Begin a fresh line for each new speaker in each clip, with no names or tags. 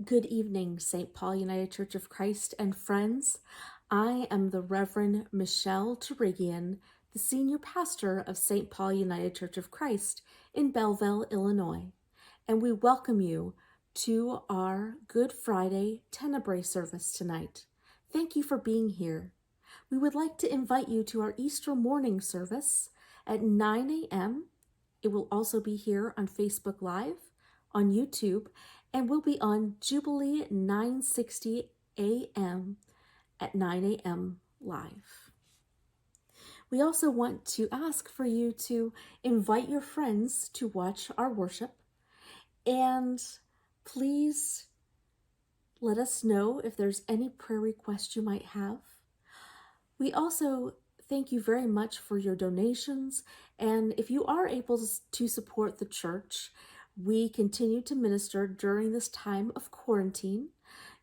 Good evening, St. Paul United Church of Christ and friends. I am the Reverend Michelle Torigian, the senior pastor of St. Paul United Church of Christ in Belleville, Illinois, and we welcome you to our Good Friday Tenebrae service tonight. Thank you for being here. We would like to invite you to our Easter morning service at 9 a.m. It will also be here on Facebook Live, on YouTube, and will be on Jubilee 960 a.m. at 9 a.m. live. We also want to ask for you to invite your friends to watch our worship, and please let us know if there's any prayer request you might have. We also thank you very much for your donations, and if you are able to support the church, we continue to minister during this time of quarantine.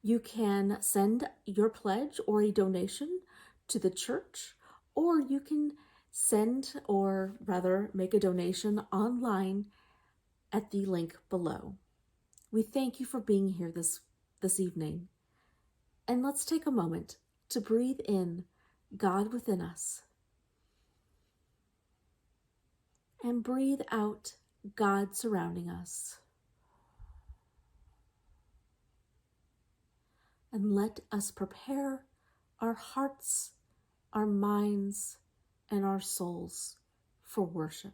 You can send your pledge or a donation to the church, or you can send or rather make a donation online at the link below. We thank you for being here this evening. And let's take a moment to breathe in God within us and breathe out God surrounding us. And let us prepare our hearts, our minds, and our souls for worship.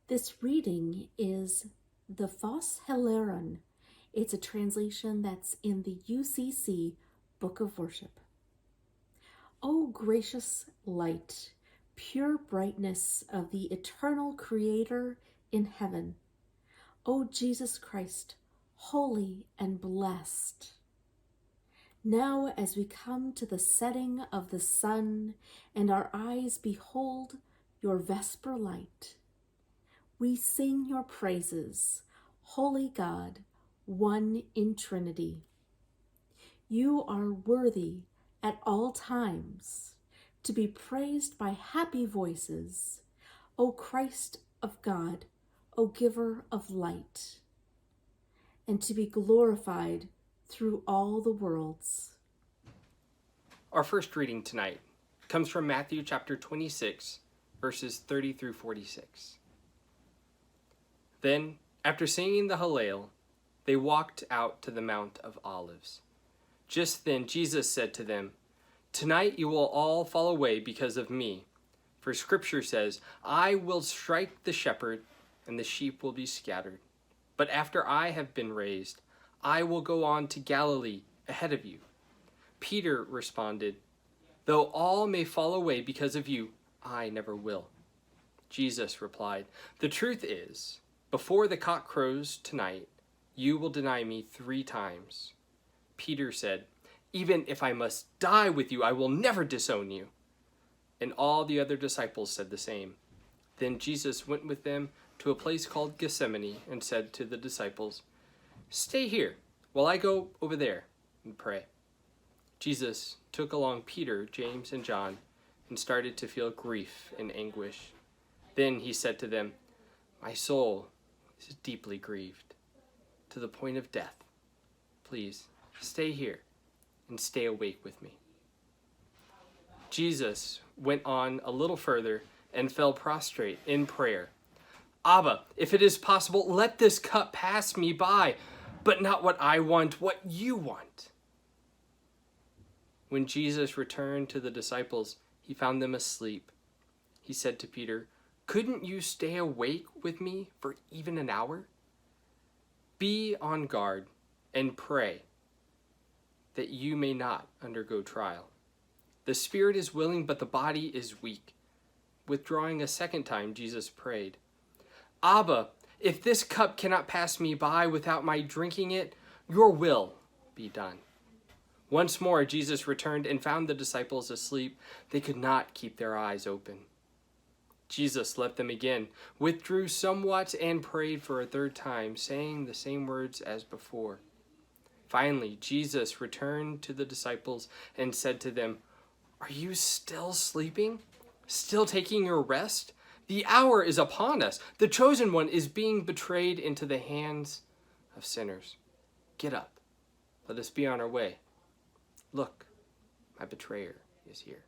This reading is the Posth. It's a translation that's in the UCC Book of Worship. O gracious light, pure brightness of the eternal Creator in heaven, O Jesus Christ, holy and blessed. Now as we come to the setting of the sun and our eyes behold your vesper light, we sing your praises, holy God, one in Trinity. You are worthy at all times to be praised by happy voices, O Christ of God, O giver of light, and to be glorified through all the worlds.
Our first reading tonight comes from Matthew chapter 26, verses 30 through 46. Then, after singing the Hallel, they walked out to the Mount of Olives. Just then Jesus said to them, "Tonight you will all fall away because of me. For Scripture says, 'I will strike the shepherd, and the sheep will be scattered.' But after I have been raised, I will go on to Galilee ahead of you." Peter responded, "Though all may fall away because of you, I never will." Jesus replied, "The truth is, before the cock crows tonight, you will deny me 3 times. Peter said, "Even if I must die with you, I will never disown you." And all the other disciples said the same. Then Jesus went with them to a place called Gethsemane and said to the disciples, "Stay here while I go over there and pray." Jesus took along Peter, James, and John and started to feel grief and anguish. Then he said to them, "My soul is deeply grieved, to the point of death. Please stay here and stay awake with me." Jesus went on a little further and fell prostrate in prayer. "Abba, if it is possible, let this cup pass me by, but not what I want, what you want." When Jesus returned to the disciples, he found them asleep. He said to Peter, "Couldn't you stay awake with me for even an hour? Be on guard and pray that you may not undergo trial. The spirit is willing, but the body is weak." Withdrawing a second time, Jesus prayed, "Abba, if this cup cannot pass me by without my drinking it, your will be done." Once more, Jesus returned and found the disciples asleep. They could not keep their eyes open. Jesus left them again, withdrew somewhat, and prayed for a 3rd time, saying the same words as before. Finally, Jesus returned to the disciples and said to them, "Are you still sleeping? Still taking your rest? The hour is upon us. The chosen one is being betrayed into the hands of sinners. Get up. Let us be on our way. Look, my betrayer is here."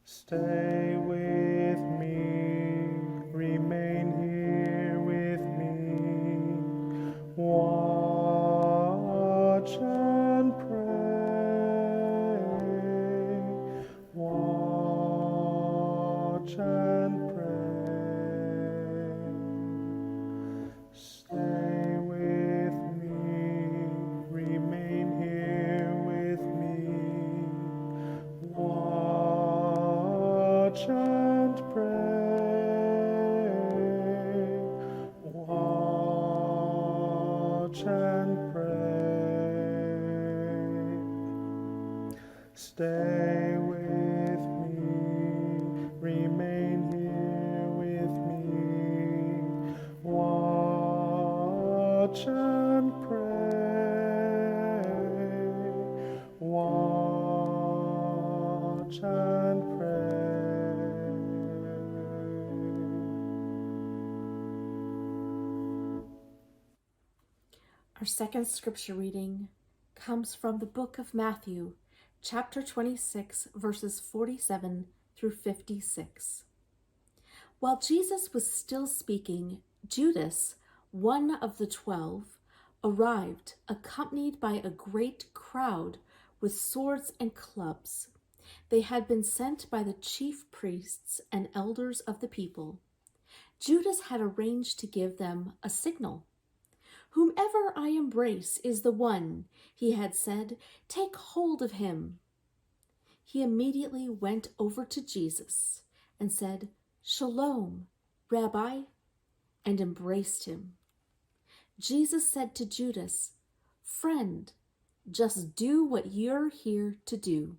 Stay with me, remain here with me, watch and pray, watch and pray. Stay with me, remain here with me, watch and pray, watch and pray. Stay with me, remain here with me, watch and pray, watch and pray.
Our second scripture reading comes from the book of Matthew, chapter 26, verses 47 through 56. While Jesus was still speaking, Judas, one of the 12, arrived, accompanied by a great crowd with swords and clubs. They had been sent by the chief priests and elders of the people. Judas had arranged to give them a signal. "Whomever I embrace is the one," he had said. "Take hold of him." He immediately went over to Jesus and said, "Shalom, Rabbi," and embraced him. Jesus said to Judas, "Friend, just do what you're here to do."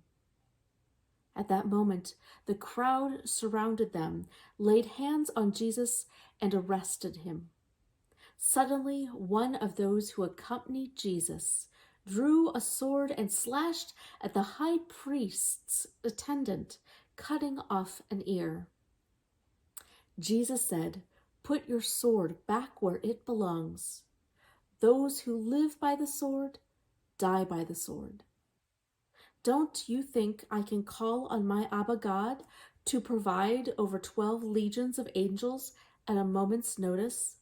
At that moment, the crowd surrounded them, laid hands on Jesus, and arrested him. Suddenly, one of those who accompanied Jesus drew a sword and slashed at the high priest's attendant, cutting off an ear. Jesus said, "Put your sword back where it belongs. Those who live by the sword die by the sword. Don't you think I can call on my Abba God to provide over 12 legions of angels at a moment's notice?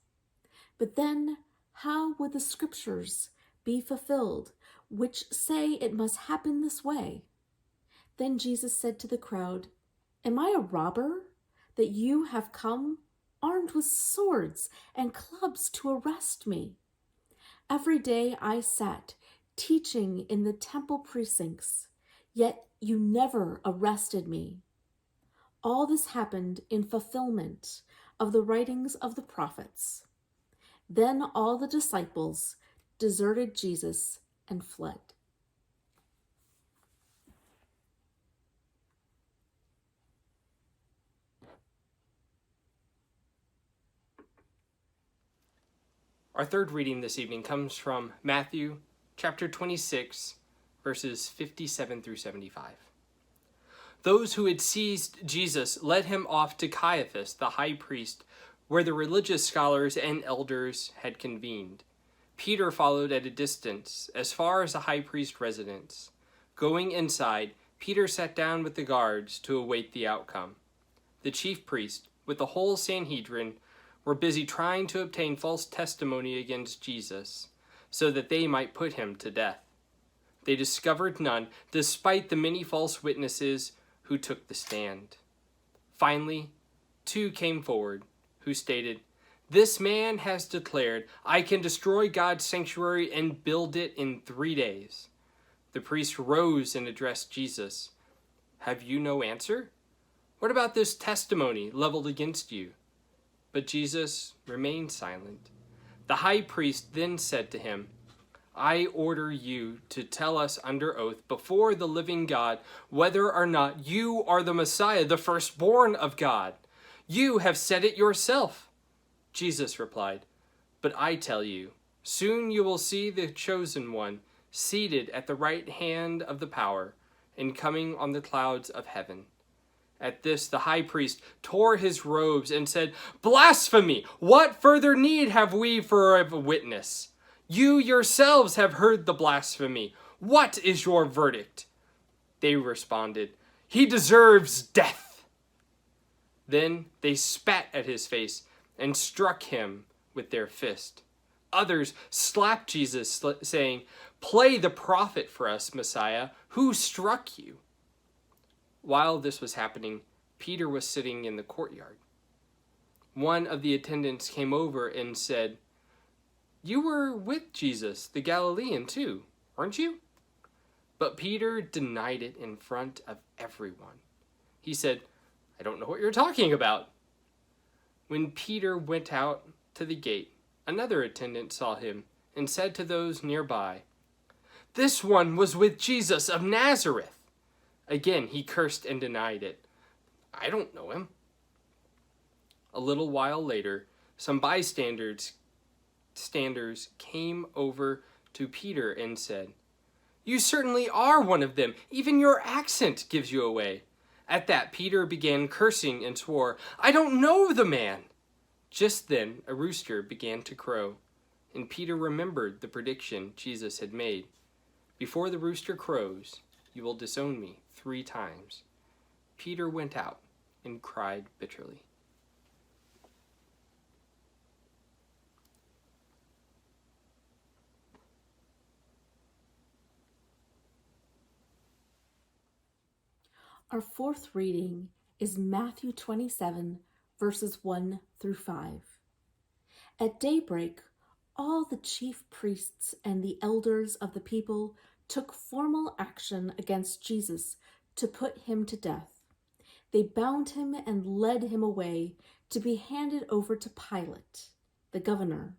But then, how would the scriptures be fulfilled, which say it must happen this way?" Then Jesus said to the crowd, "Am I a robber that you have come armed with swords and clubs to arrest me? Every day I sat teaching in the temple precincts, yet you never arrested me." All this happened in fulfillment of the writings of the prophets. Then all the disciples deserted Jesus and fled.
Our third reading this evening comes from Matthew chapter 26, verses 57 through 75. Those who had seized Jesus led him off to Caiaphas, the high priest, where the religious scholars and elders had convened. Peter followed at a distance, as far as the high priest's residence. Going inside, Peter sat down with the guards to await the outcome. The chief priest, with the whole Sanhedrin, were busy trying to obtain false testimony against Jesus, so that they might put him to death. They discovered none, despite the many false witnesses who took the stand. Finally, two came forward, who stated, "This man has declared, I can destroy God's sanctuary and build it in 3 days." The priest rose and addressed Jesus. "Have you no answer? What about this testimony leveled against you?" But Jesus remained silent. The high priest then said to him, "I order you to tell us under oath before the living God whether or not you are the Messiah, the firstborn of God. You have said it yourself." Jesus replied, "But I tell you, soon you will see the chosen one seated at the right hand of the power and coming on the clouds of heaven." At this, the high priest tore his robes and said, "Blasphemy! What further need have we for a witness? You yourselves have heard the blasphemy. What is your verdict?" They responded, "He deserves death." Then they spat at his face and struck him with their fist. Others slapped Jesus, saying, "Play the prophet for us, Messiah. Who struck you?" While this was happening, Peter was sitting in the courtyard. One of the attendants came over and said, "You were with Jesus, the Galilean, too, weren't you?" But Peter denied it in front of everyone. He said, "I don't know what you're talking about." When Peter went out to the gate, another attendant saw him and said to those nearby, "This one was with Jesus of Nazareth." Again, he cursed and denied it. "I don't know him." A little while later, some bystanders came over to Peter and said, "You certainly are one of them. Even your accent gives you away." At that, Peter began cursing and swore, "I don't know the man." Just then, a rooster began to crow, and Peter remembered the prediction Jesus had made. "Before the rooster crows, you will disown me 3 times. Peter went out and cried bitterly.
Our fourth reading is Matthew 27, verses 1 through 5. At daybreak, all the chief priests and the elders of the people took formal action against Jesus to put him to death. They bound him and led him away to be handed over to Pilate, the governor.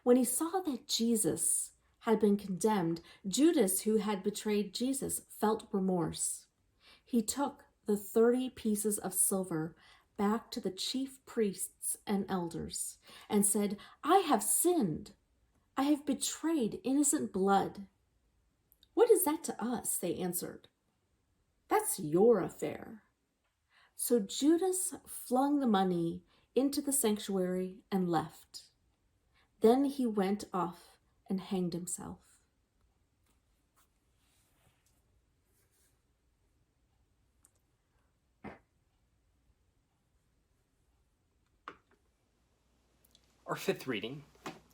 When he saw that Jesus had been condemned, Judas, who had betrayed Jesus, felt remorse. He took the 30 pieces of silver back to the chief priests and elders and said, "I have sinned. I have betrayed innocent blood." "What is that to us?" they answered. "That's your affair." So Judas flung the money into the sanctuary and left. Then he went off and hanged himself.
Our fifth reading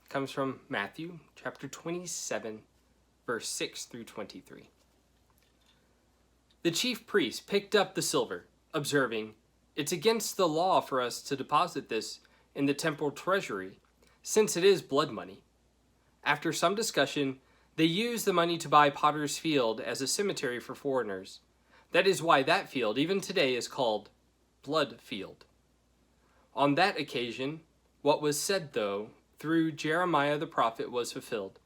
comes from Matthew chapter 27, verse 6 through 23. The chief priest picked up the silver, observing, "It's against the law for us to deposit this in the temple treasury, since it is blood money." After some discussion, they used the money to buy Potter's Field as a cemetery for foreigners. That is why that field, even today, is called Blood Field. On that occasion, what was said, though, through Jeremiah the prophet was fulfilled.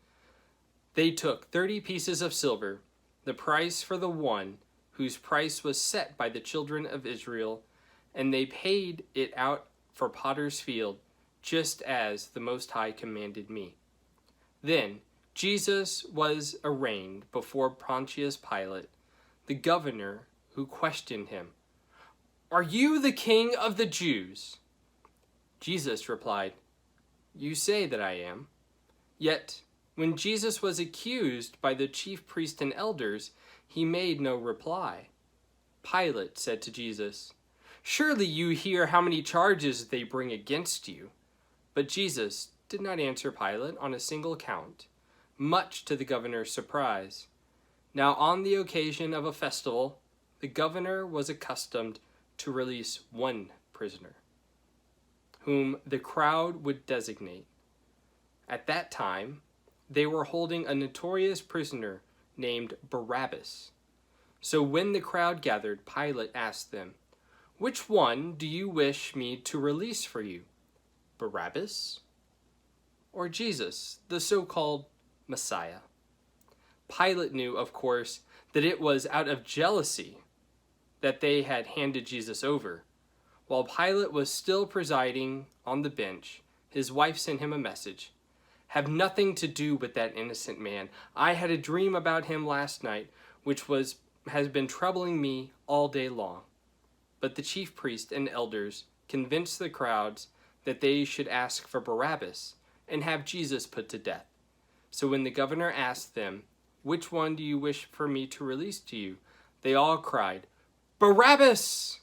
They took 30 pieces of silver, the price for the one whose price was set by the children of Israel, and they paid it out for Potter's Field, just as the Most High commanded me. Then Jesus was arraigned before Pontius Pilate, the governor, who questioned him, "Are you the king of the Jews?" Jesus replied, "You say that I am." Yet, when Jesus was accused by the chief priests and elders, he made no reply. Pilate said to Jesus, "Surely you hear how many charges they bring against you." But Jesus did not answer Pilate on a single count, much to the governor's surprise. Now on the occasion of a festival, the governor was accustomed to release one prisoner, whom the crowd would designate. At that time, they were holding a notorious prisoner named Barabbas. So when the crowd gathered, Pilate asked them, "Which one do you wish me to release for you, Barabbas or Jesus, the so-called Messiah?" Pilate knew, of course, that it was out of jealousy that they had handed Jesus over. While Pilate was still presiding on the bench, his wife sent him a message. "Have nothing to do with that innocent man. I had a dream about him last night, which has been troubling me all day long." But the chief priests and elders convinced the crowds that they should ask for Barabbas and have Jesus put to death. So when the governor asked them, "Which one do you wish for me to release to you?" they all cried, "Barabbas!"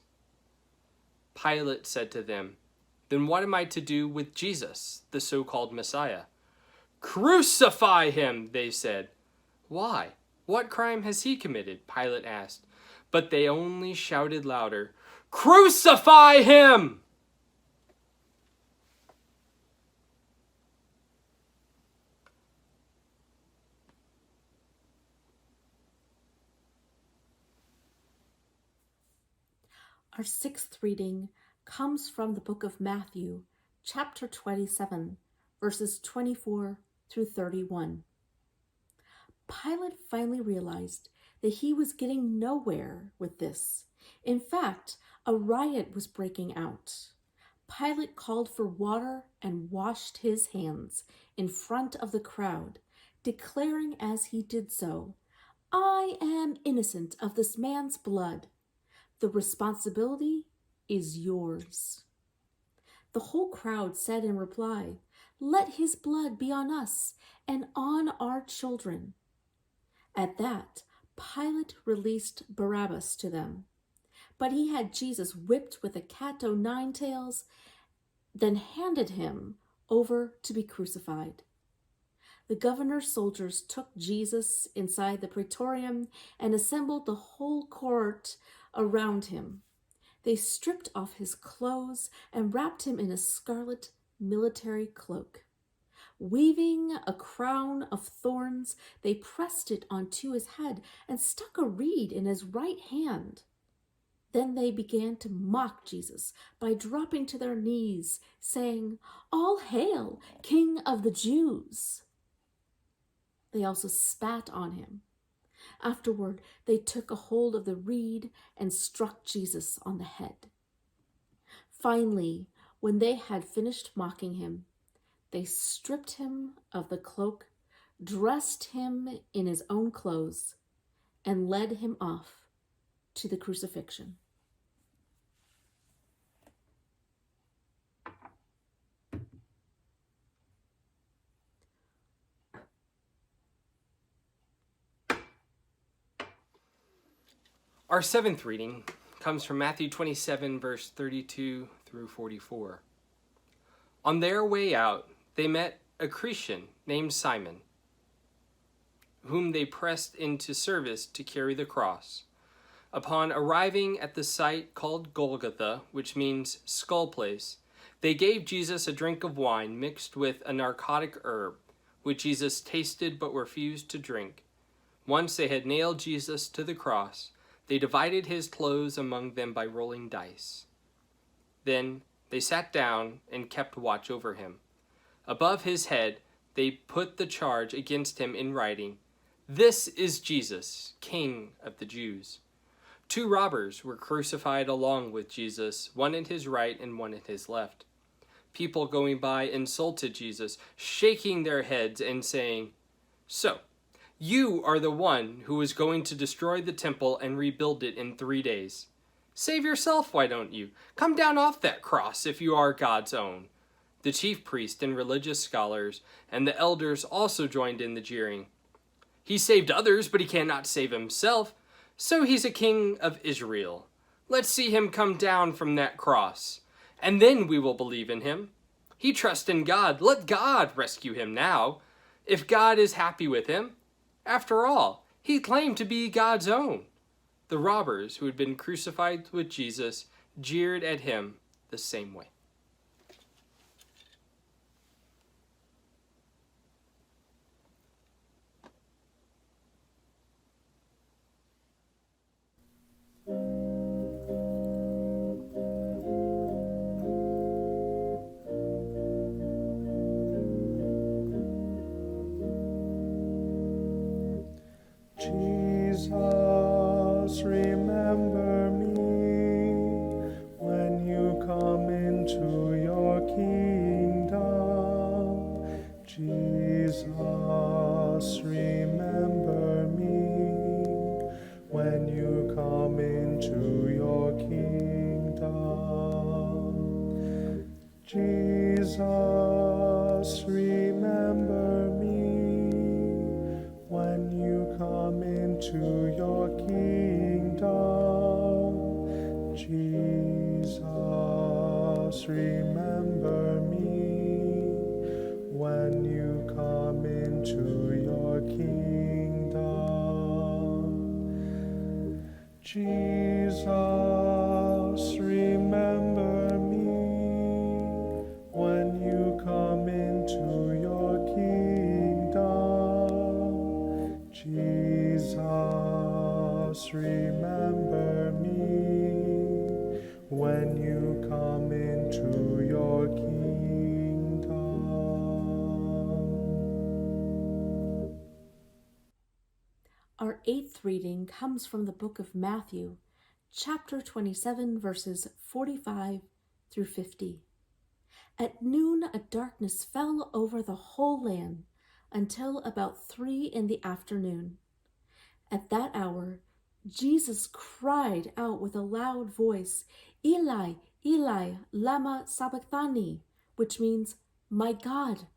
Pilate said to them, "Then what am I to do with Jesus, the so-called Messiah?" "Crucify him," they said. "Why? What crime has he committed?" Pilate asked. But they only shouted louder, "Crucify him!"
Our sixth reading comes from the book of Matthew, chapter 27, verses 24 through 31. Pilate finally realized that he was getting nowhere with this. In fact, a riot was breaking out. Pilate called for water and washed his hands in front of the crowd, declaring as he did so, "I am innocent of this man's blood. The responsibility is yours." The whole crowd said in reply, "Let his blood be on us and on our children." At that, Pilate released Barabbas to them, but he had Jesus whipped with a cat o' nine tails, then handed him over to be crucified. The governor's soldiers took Jesus inside the praetorium and assembled the whole court around him. They stripped off his clothes and wrapped him in a scarlet military cloak. Weaving a crown of thorns, they pressed it onto his head and stuck a reed in his right hand. Then they began to mock Jesus by dropping to their knees, saying, "All hail, King of the Jews!" They also spat on him. Afterward, they took a hold of the reed and struck Jesus on the head. Finally, when they had finished mocking him, they stripped him of the cloak, dressed him in his own clothes, and led him off to the crucifixion.
Our seventh reading comes from Matthew 27, verse 32 through 44. On their way out, they met a Cretan named Simon, whom they pressed into service to carry the cross. Upon arriving at the site called Golgotha, which means skull place, they gave Jesus a drink of wine mixed with a narcotic herb, which Jesus tasted but refused to drink. Once they had nailed Jesus to the cross, they divided his clothes among them by rolling dice. Then they sat down and kept watch over him. Above his head, they put the charge against him in writing, "This is Jesus, King of the Jews." 2 robbers were crucified along with Jesus, one at his right and one at his left. People going by insulted Jesus, shaking their heads and saying, "So, you are the one who is going to destroy the temple and rebuild it in 3 days. Save yourself, why don't you? Come down off that cross if you are God's own." The chief priest and religious scholars and the elders also joined in the jeering. "He saved others, but he cannot save himself. So he's a king of Israel. Let's see him come down from that cross, and then we will believe in him. He trusts in God. Let God rescue him now, if God is happy with him. After all, he claimed to be God's own." The robbers who had been crucified with Jesus jeered at him the same way.
Jesus, remember me when you come into your kingdom. Jesus, remember me when you come into your kingdom. Jesus, remember me when you come into your kingdom. Jesus, remember me when you come into your kingdom. Jesus, remember me when you come into your kingdom. Jesus, remember me when you come into your kingdom.
Our eighth reading comes from the book of Matthew, chapter 27, verses 45 through 50. At noon, a darkness fell over the whole land until about 3 p.m. At that hour, Jesus cried out with a loud voice, "Eli, Eli, lama sabachthani," which means, my God,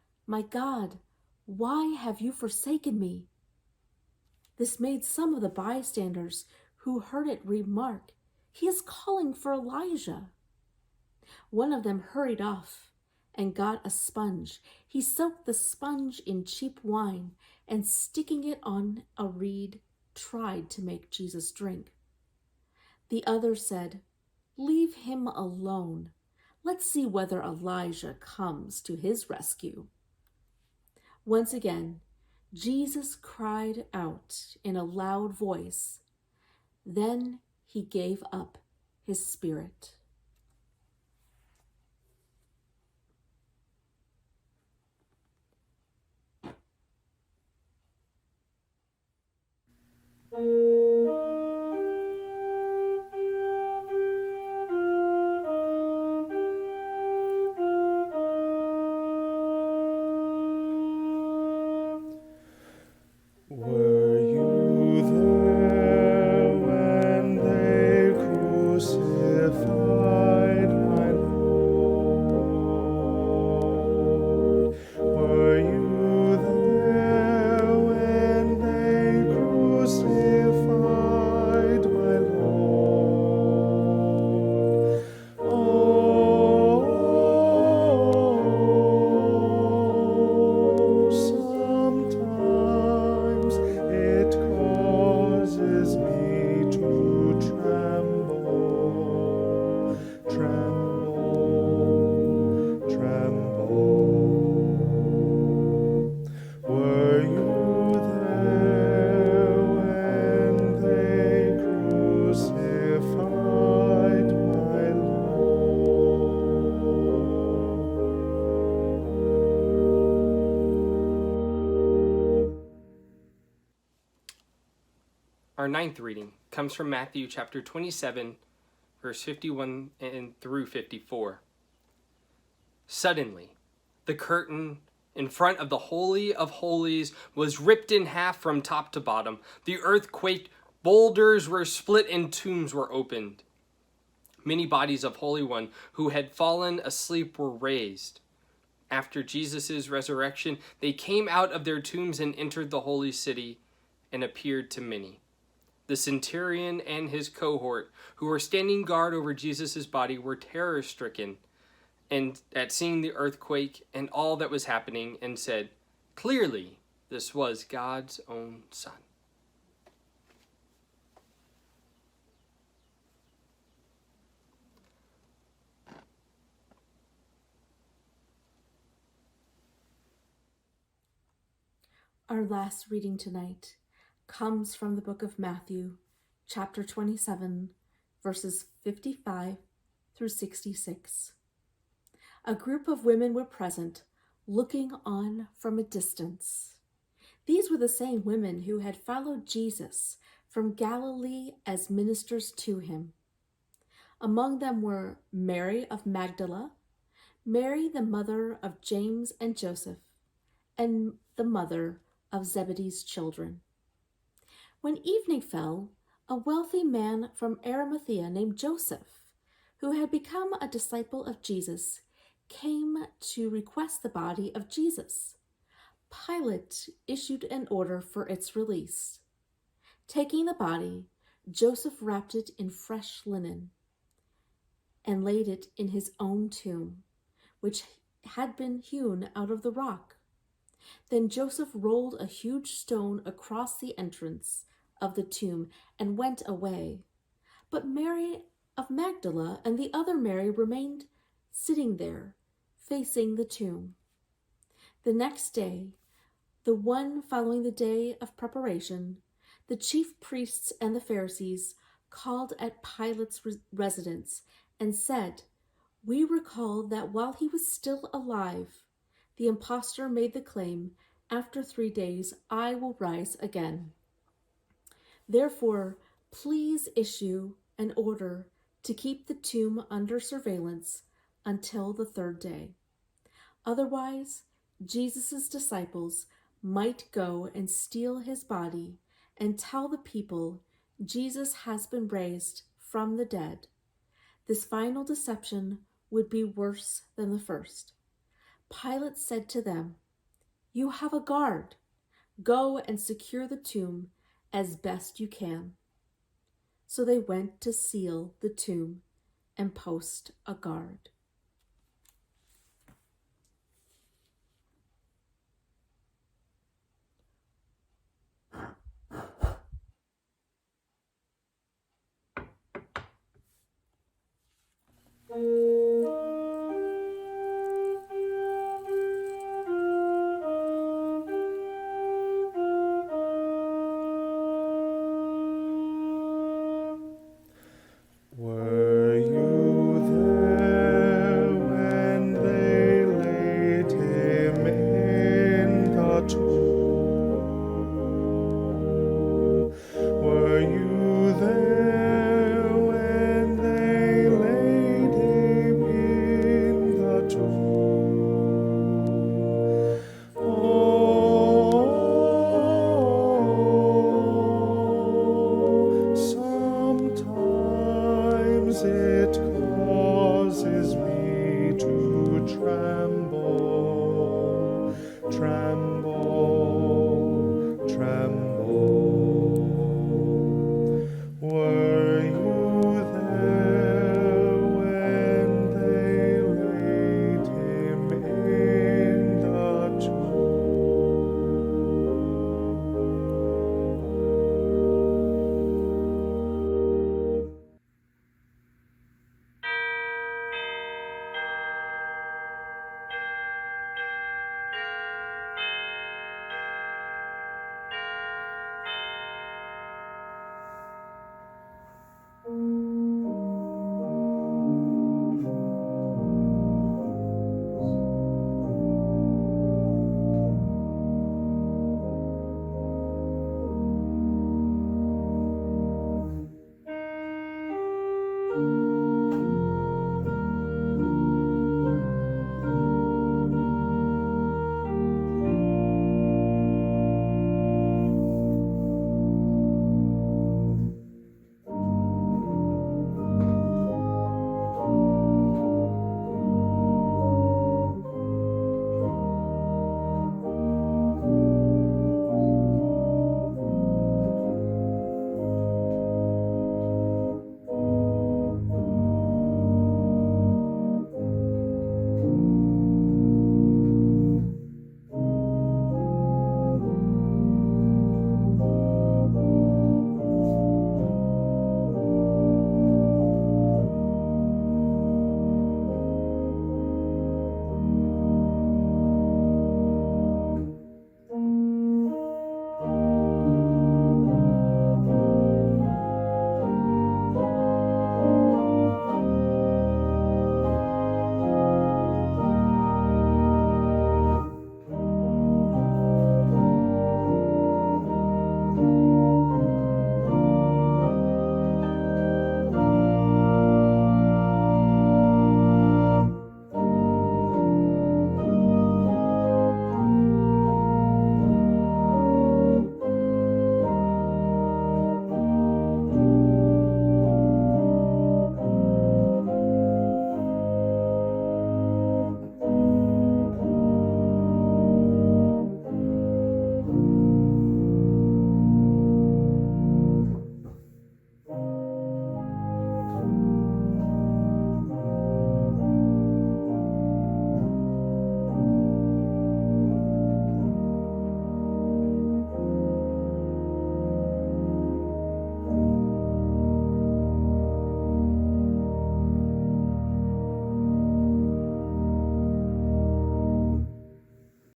why have you forsaken me?" This made some of the bystanders who heard it remark, "He is calling for Elijah." One of them hurried off and got a sponge. He soaked the sponge in cheap wine and, sticking it on a reed, tried to make Jesus drink. The other said, Leave him alone. Let's see whether Elijah comes to his rescue." Once again, Jesus cried out in a loud voice. Then he gave up his spirit.
Were you there when they crucified my Lord? Were you there when they crucified my Lord? Oh, sometimes it causes me to tremble, tremble, tremble. Were you there when they crucified my Lord?
Our ninth reading comes from Matthew chapter 27, verse 51 and through 54. Suddenly, the curtain in front of the Holy of Holies was ripped in half from top to bottom. The earth quaked, boulders were split, and tombs were opened. Many bodies of Holy One who had fallen asleep were raised. After Jesus' resurrection, they came out of their tombs and entered the holy city and appeared to many. The centurion and his cohort, who were standing guard over Jesus' body, were terror-stricken and at seeing the earthquake and all that was happening, and said, "Clearly, this was God's own Son."
Our last reading tonight comes from the book of Matthew, chapter 27, verses 55 through 66. A group of women were present, looking on from a distance. These were the same women who had followed Jesus from Galilee as ministers to him. Among them were Mary of Magdala, Mary the mother of James and Joseph, and the mother of Zebedee's children. When evening fell, a wealthy man from Arimathea named Joseph, who had become a disciple of Jesus, came to request the body of Jesus. Pilate issued an order for its release. Taking the body, Joseph wrapped it in fresh linen and laid it in his own tomb, which had been hewn out of the rock. Then Joseph rolled a huge stone across the entrance of the tomb and went away. But Mary of Magdala and the other Mary remained sitting there, facing the tomb. The next day, the one following the day of preparation, the chief priests and the Pharisees called at Pilate's residence and said, "We recall that while he was still alive, the impostor made the claim, 'After 3 days, I will rise again.' Therefore, please issue an order to keep the tomb under surveillance until the 3rd day. Otherwise, Jesus' disciples might go and steal his body and tell the people Jesus has been raised from the dead. This final deception would be worse than the first." Pilate said to them, "You have a guard. Go and secure the tomb as best you can." So they went to seal the tomb and post a guard.
Were you there when they laid him in the tomb? Were you there when they laid him in the tomb? Oh, sometimes it causes me to tremble, tremble.